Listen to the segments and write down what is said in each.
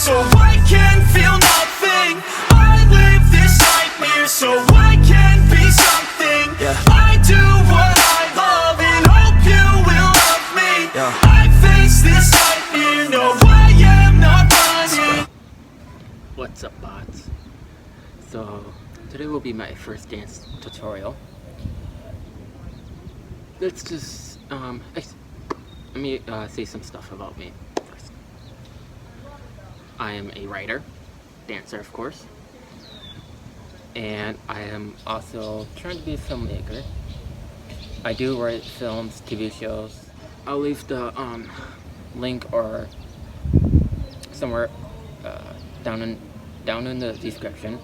so I can feel nothing. I live this nightmare so I can be something. I do what I love and hope you will love me. I face this nightmare, no I am not running. What's up, bots? So today will be my first dance tutorial. Let's just let me say some stuff about me first. I am a writer, dancer of course, and I am also trying to be a filmmaker. I do write films, TV shows. I'll leave the link or somewhere down in the description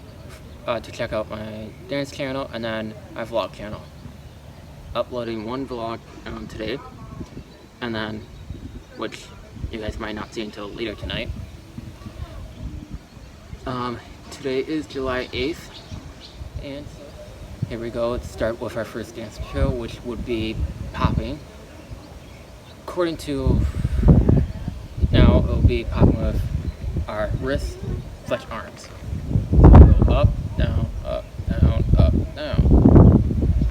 to check out my dance channel and then my vlog channel. Uploading one vlog today, and then which you guys might not see until later tonight. Today is July 8th, and here we go. Let's start with our first dance show, which would be popping. According to now, it will be popping with our wrists / arms. So go up, down, up, down, up, down.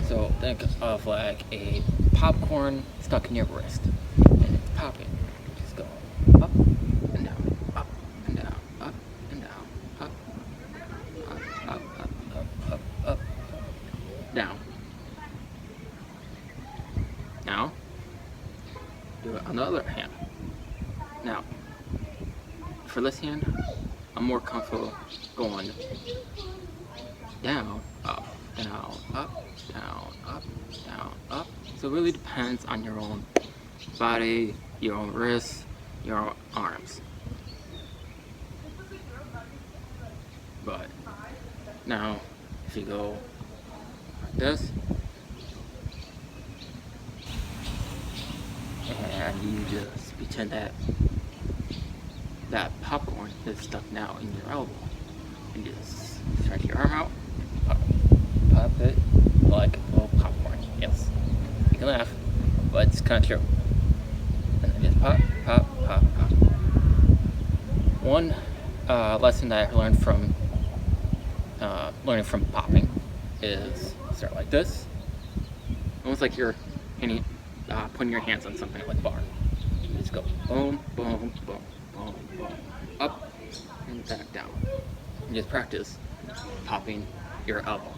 So think of like a popcorn stuck in your wrist, and it's popping. Just go up and down, up and down, up and down, up, up, up, up, up, up, down. Now, do it on the other hand. Now, for this hand, I'm more comfortable going down, up, down, up, down, up, down, up. So it really depends on your own body, your own wrists, your own arms. But now, if you go like this, and you just pretend that popcorn is stuck now in your elbow, and just stretch your arm out, pop it like a little popcorn. Yes, you can laugh, but it's kind of true. And then just pop, pop, pop, pop. One lesson that I learned from popping is start like this, almost like you're putting your hands on something like a bar. You just go boom, boom, boom, boom, boom, up and back down. And just practice popping your elbow.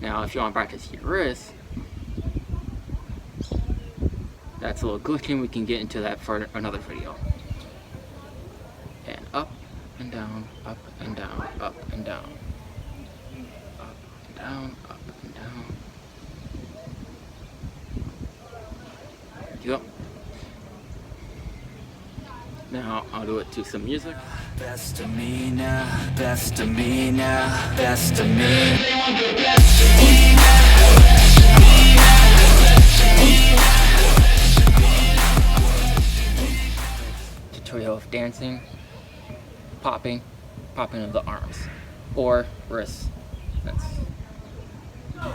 Now, if you want to practice your wrist, that's a little glitching. We can get into that for another video. And up and down, up and down, up and down, up and down, up and down. Yep. Now I'll do it to some music. Best of me now, best of me now, best of me. They want the best of me now. Tutorial of dancing, popping of the arms or wrists.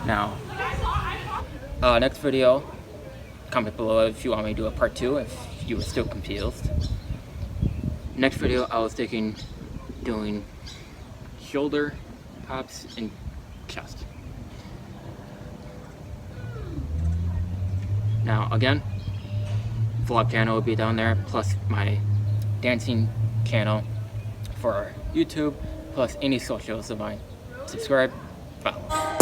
Now, next video, comment below if you want me to do a part 2 if you were still confused. Next video, I was doing shoulder pops and chest. Now again, vlog channel will be down there, plus my dancing channel for YouTube, plus any socials of mine. Subscribe, follow.